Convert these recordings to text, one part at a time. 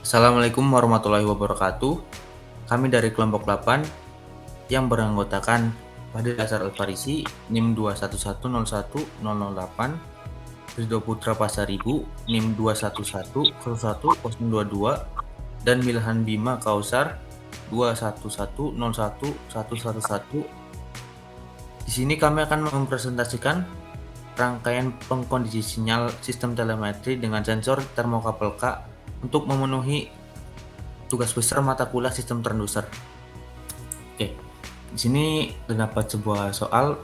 Assalamualaikum warahmatullahi wabarakatuh. Kami dari kelompok 8 yang beranggotakan Fadil Hasan Al-Farisi, NIM 211011008, Ridho Putra Pasaribu, NIM 211010122, dan Milhan Bima Kausar 211011111. Di sini kami akan mempresentasikan rangkaian pengkondisi sinyal sistem telemetri dengan sensor termokabel K untuk memenuhi tugas besar mata kuliah sistem transducer. Oke, di sini terdapat sebuah soal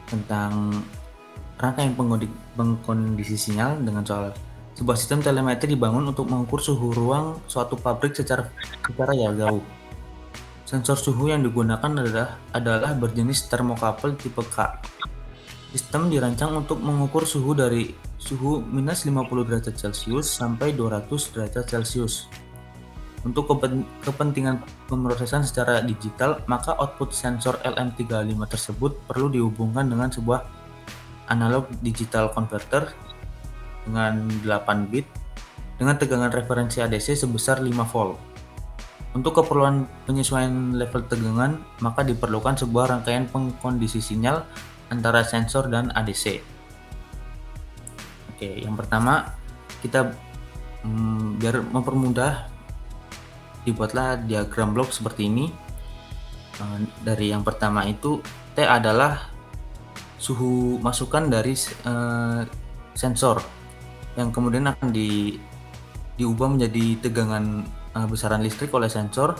tentang rangkaian pengkondisi sinyal dengan soal sebuah sistem telemetri dibangun untuk mengukur suhu ruang suatu pabrik secara jauh. Sensor suhu yang digunakan adalah berjenis termokabel tipe K. Sistem dirancang untuk mengukur suhu dari suhu minus 50 derajat Celcius sampai 200 derajat Celcius. Untuk kepentingan pemrosesan secara digital, maka output sensor LM35 tersebut perlu dihubungkan dengan sebuah analog digital converter dengan 8 bit dengan tegangan referensi ADC sebesar 5 volt. Untuk keperluan penyesuaian level tegangan, maka diperlukan sebuah rangkaian pengkondisi sinyal antara sensor dan ADC. Oke, yang pertama kita biar mempermudah dibuatlah diagram blok seperti ini. Dari yang pertama itu T adalah suhu masukan dari sensor yang kemudian akan diubah menjadi tegangan besaran listrik oleh sensor.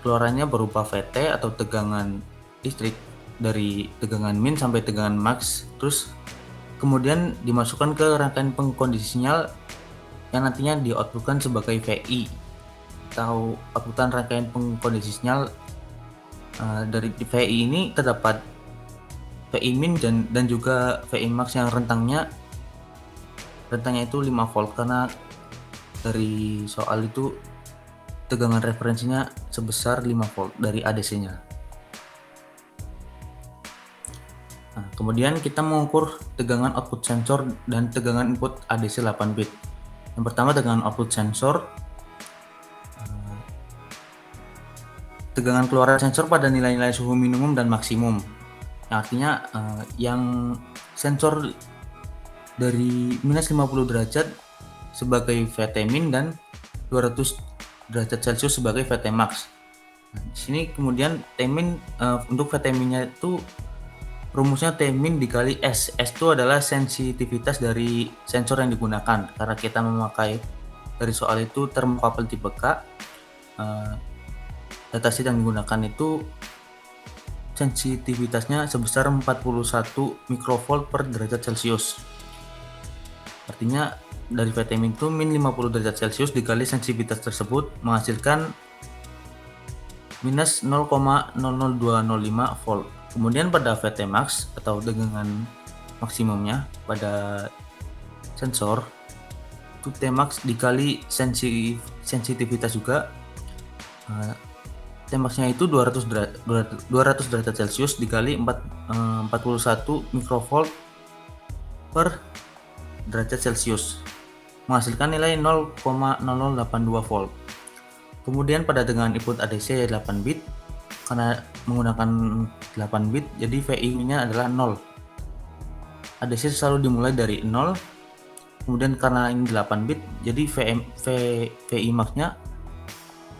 Keluarannya berupa VT atau tegangan listrik dari tegangan min sampai tegangan max, terus kemudian dimasukkan ke rangkaian pengkondisi sinyal yang nantinya di-outputkan sebagai VI atau outputan rangkaian pengkondisi sinyal. Dari VI ini terdapat VI min dan juga VI max yang rentangnya itu 5 volt karena dari soal itu tegangan referensinya sebesar 5 volt dari ADC-nya. Nah, kemudian kita mengukur tegangan output sensor dan tegangan input ADC 8 bit. Yang pertama tegangan output sensor. Tegangan keluaran sensor pada nilai-nilai suhu minimum dan maksimum. Yang artinya yang sensor dari minus 50 derajat sebagai VT min dan 200 derajat Celcius sebagai VT max. Nah, di sini kemudian T min untuk VT minnya itu rumusnya T min dikali S. S itu adalah sensitivitas dari sensor yang digunakan. Karena kita memakai dari soal itu termokabel tipe K, datasheet yang digunakan itu sensitivitasnya sebesar 41 mikrovolt per derajat Celcius. Artinya dari VT min itu min 50 derajat Celcius dikali sensitivitas tersebut menghasilkan minus 0,00205 volt. Kemudian pada VT max atau tegangan maksimumnya pada sensor itu T max dikali sensitivitas juga. T max-nya itu 200 derajat Celcius dikali 41 mikrovolt per derajat Celcius menghasilkan nilai 0,0082 volt. Kemudian pada tegangan input ADC 8 bit, karena menggunakan 8 bit jadi VI-nya adalah 0. ADC selalu dimulai dari 0. Kemudian karena ini 8 bit jadi VI max-nya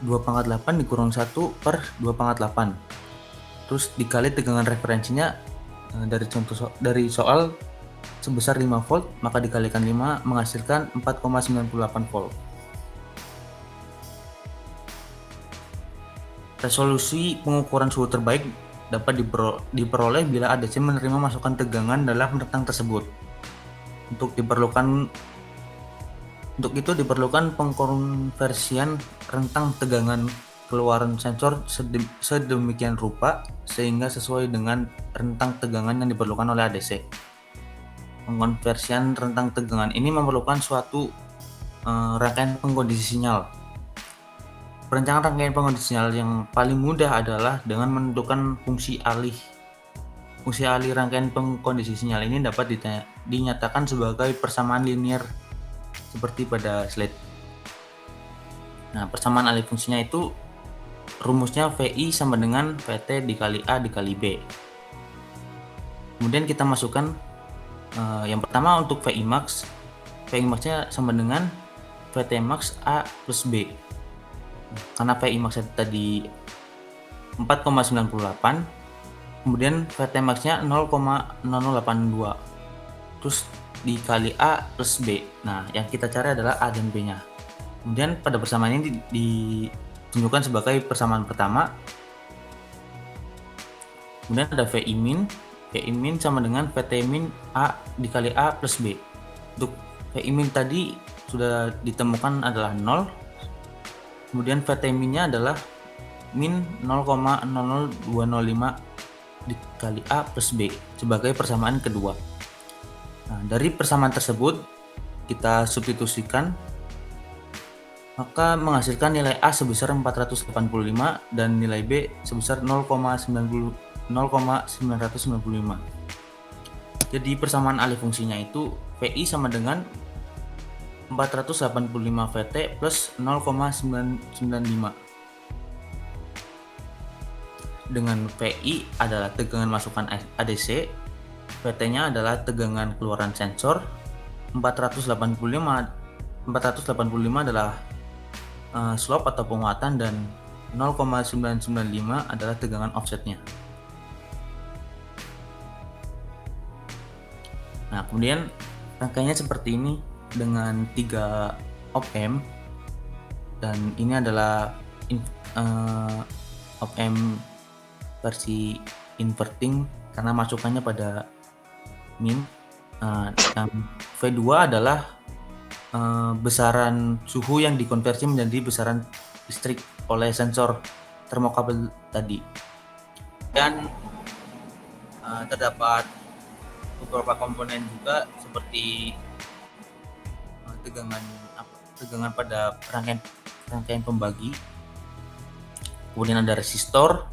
2/8 dikurang 1 per 2/8. Terus dikali tegangan referensinya dari soal sebesar 5 volt, maka dikalikan 5 menghasilkan 4,98 volt. Resolusi pengukuran suhu terbaik dapat diperoleh bila ADC menerima masukan tegangan dalam rentang tersebut. Untuk itu diperlukan pengkonversian rentang tegangan keluaran sensor sedemikian rupa sehingga sesuai dengan rentang tegangan yang diperlukan oleh ADC. Pengkonversian rentang tegangan ini memerlukan suatu rangkaian pengkondisi sinyal. Perencanaan rangkaian pengkondisi sinyal yang paling mudah adalah dengan menentukan fungsi alih. Fungsi alih rangkaian pengkondisi sinyal ini dapat dinyatakan sebagai persamaan linear seperti pada slide. Nah, persamaan alih fungsinya itu rumusnya VI sama dengan VT dikali A dikali B. Kemudian kita masukkan yang pertama untuk VI max. VI max-nya sama dengan VT max A plus B. Karena VI max tadi 4,98, kemudian VT max-nya 0,0082. Terus dikali A plus B. Nah, yang kita cari adalah A dan B-nya. Kemudian pada persamaan ini ditunjukkan sebagai persamaan pertama. Kemudian ada VI min. VI min sama dengan VT min A dikali A plus B. Untuk VI min tadi sudah ditemukan adalah 0. Kemudian VT min-nya adalah min 0,00205 dikali A plus B sebagai persamaan kedua. Nah, dari persamaan tersebut kita substitusikan, maka menghasilkan nilai A sebesar 485 dan nilai B sebesar 0,995. Jadi persamaan alih fungsinya itu VI sama dengan 485 VT plus 0,995. Dengan VI adalah tegangan masukan ADC, VT-nya adalah tegangan keluaran sensor, 485 adalah slope atau penguatan, dan 0,995 adalah tegangan offsetnya. Nah, kemudian rangkaiannya seperti ini dengan 3 op-amp, dan ini adalah op-amp versi inverting karena masukannya pada min. V2 adalah besaran suhu yang dikonversi menjadi besaran listrik oleh sensor termokabel tadi. Dan terdapat beberapa komponen juga seperti tegangan pada rangkaian pembagi, kemudian ada resistor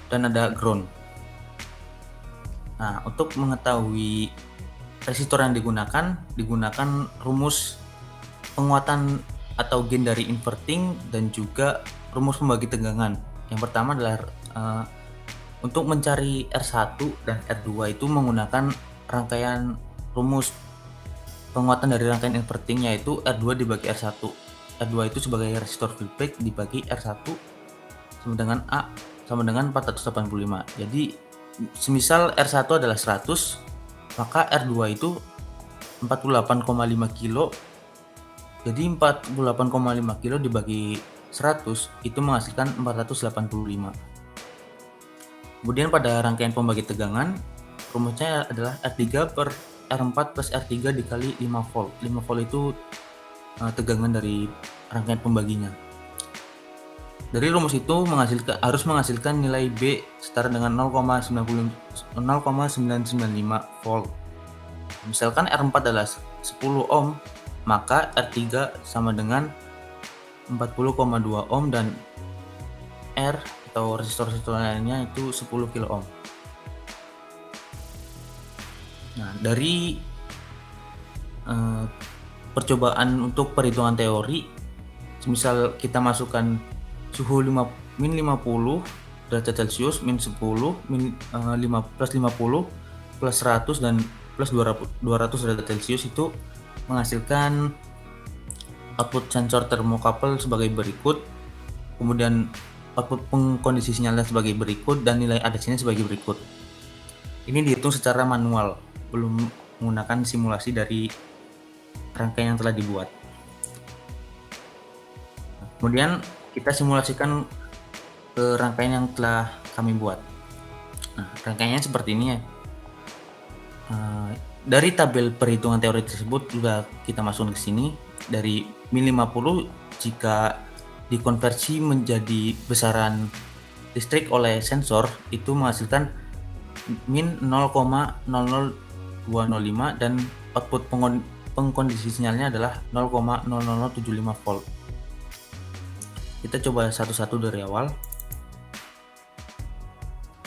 dan ada ground. Nah, untuk mengetahui resistor yang digunakan rumus penguatan atau gain dari inverting dan juga rumus pembagi tegangan. Yang pertama adalah untuk mencari R1 dan R2 itu menggunakan rangkaian rumus penguatan dari rangkaian inverting, yaitu R2 dibagi R1. R2 itu sebagai resistor feedback dibagi R1 sama dengan A sama dengan 485. Jadi semisal R1 adalah 100, maka R2 itu 48,5 kilo. Jadi 48,5 kilo dibagi 100 itu menghasilkan 485. Kemudian pada rangkaian pembagi tegangan, rumusnya adalah R3 per R4 plus R3 dikali 5 volt. 5 volt itu tegangan dari rangkaian pembaginya. Dari rumus itu harus menghasilkan nilai B setara dengan 0,995 volt. Misalkan R4 adalah 10 ohm, maka R3 sama dengan 40,2 ohm dan R atau resistor lainnya itu 10 kilo ohm. Nah, dari percobaan untuk perhitungan teori, misal kita masukkan suhu min 50 derajat Celcius, min 10, plus 50, plus 100 dan plus 200 derajat Celcius, itu menghasilkan output sensor termokabel sebagai berikut, kemudian output pengkondisi sinyalnya sebagai berikut, dan nilai ADC-nya sebagai berikut. Ini dihitung secara manual, belum menggunakan simulasi dari rangkaian yang telah dibuat. Kemudian kita simulasikan ke rangkaian yang telah kami buat. Nah, rangkaiannya seperti ini ya. Dari tabel perhitungan teori tersebut juga kita masukkan ke sini. Dari min 50 jika dikonversi menjadi besaran listrik oleh sensor itu menghasilkan min 0,00205 dan output pengkondisi sinyalnya adalah 0,00075 volt. Kita coba satu-satu dari awal.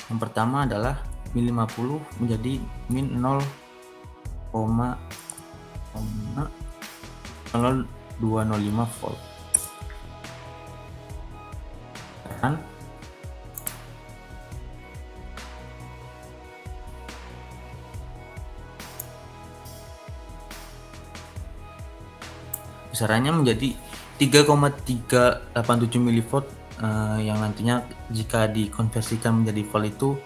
Yang pertama adalah min 50 menjadi min 0,0205 volt. gitaran. Besarannya menjadi 3,387 mV, yang nantinya jika dikonversikan menjadi volt itu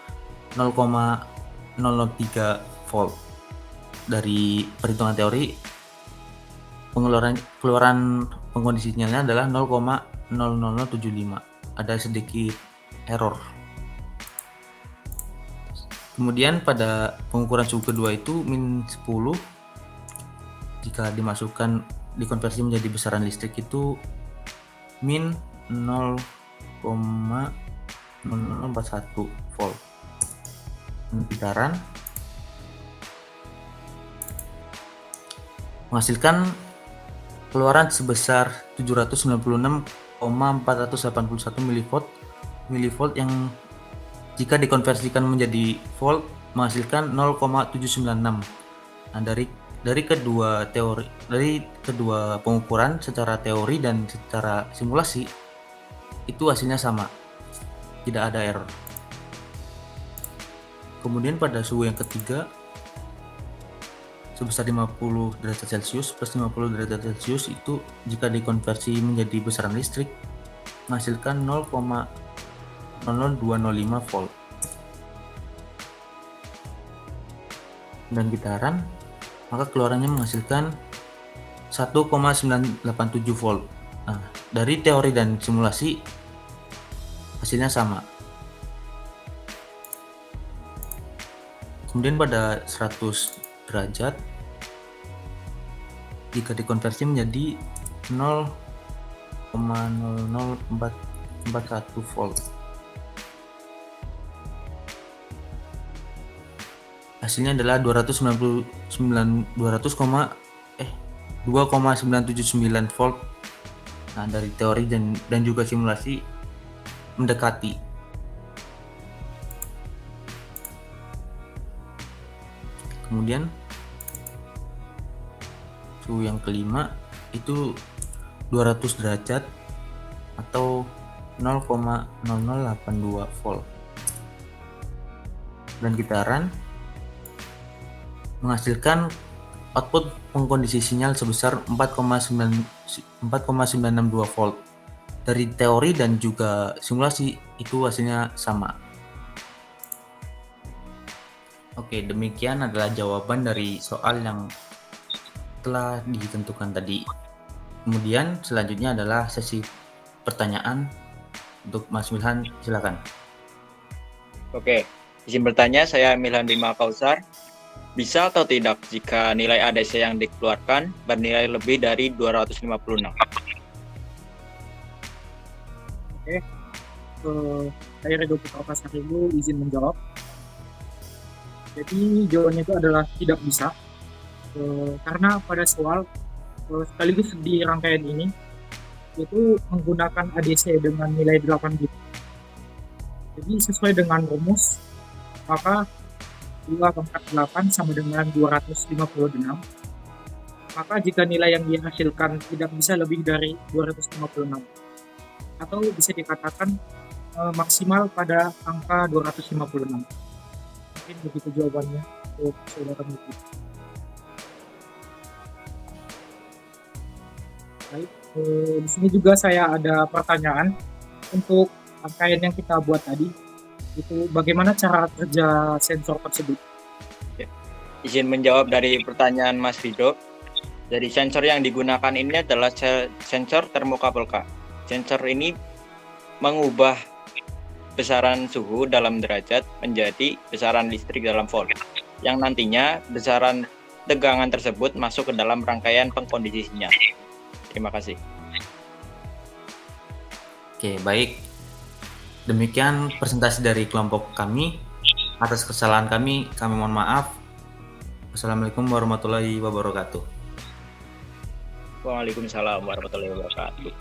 0,003 volt. Dari perhitungan teori, keluaran pengkondisi sinyalnya adalah 0,00075. Ada sedikit error. Kemudian pada pengukuran suhu kedua itu min 10, jika dikonversi menjadi besaran listrik itu min 0,0041 volt. Gitaran menghasilkan keluaran sebesar 796,481 mV yang jika dikonversikan menjadi volt menghasilkan 0,796. Nah, dari kedua pengukuran secara teori dan secara simulasi itu hasilnya sama, tidak ada error. Kemudian pada suhu yang ketiga sebesar 50 derajat Celcius plus 50 derajat Celcius itu jika dikonversi menjadi besaran listrik menghasilkan 0,00205 volt. Dan gitaran maka keluarannya menghasilkan 1,987 volt. Nah, dari teori dan simulasi hasilnya sama. Kemudian pada 100 derajat jika dikonversi menjadi 0,00441 volt. Hasilnya adalah 2,979 volt. Nah, dari teori dan juga simulasi mendekati. Kemudian suhu yang kelima itu 200 derajat atau 0,0082 volt. Dan gitaran menghasilkan output pengkondisi sinyal sebesar 4,962 volt. Dari teori dan juga simulasi itu hasilnya sama. Oke, demikian adalah jawaban dari soal yang telah ditentukan tadi. Kemudian selanjutnya adalah sesi pertanyaan untuk Mas Milhan, silakan. Oke, izin bertanya, saya Milhan Bima Kausar. Bisa atau tidak jika nilai ADC yang dikeluarkan bernilai lebih dari 256? Oke, saya Rego Putra Pasaribu izin menjawab. Jadi jawabannya itu adalah tidak bisa, karena pada soal sekaligus di rangkaian ini itu menggunakan ADC dengan nilai 8 bit. Jadi sesuai dengan rumus, maka 2 pangkat 8 sama dengan 256. Maka jika nilai yang dihasilkan tidak bisa lebih dari 256, atau bisa dikatakan maksimal pada angka 256. Mungkin begitu jawabannya untuk saudara Muti. Baik, di sini juga saya ada pertanyaan untuk rangkaian yang kita buat tadi. Itu bagaimana cara kerja sensor tersebut? Izin menjawab dari pertanyaan Mas Rido. Jadi sensor yang digunakan ini adalah sensor termokabel K. Sensor ini mengubah besaran suhu dalam derajat menjadi besaran listrik dalam volt, yang nantinya besaran tegangan tersebut masuk ke dalam rangkaian pengkondisi sinyal. Terima kasih. Oke, baik. Demikian presentasi dari kelompok kami. Atas kesalahan kami mohon maaf. Wassalamualaikum warahmatullahi wabarakatuh. Waalaikumsalam warahmatullahi wabarakatuh.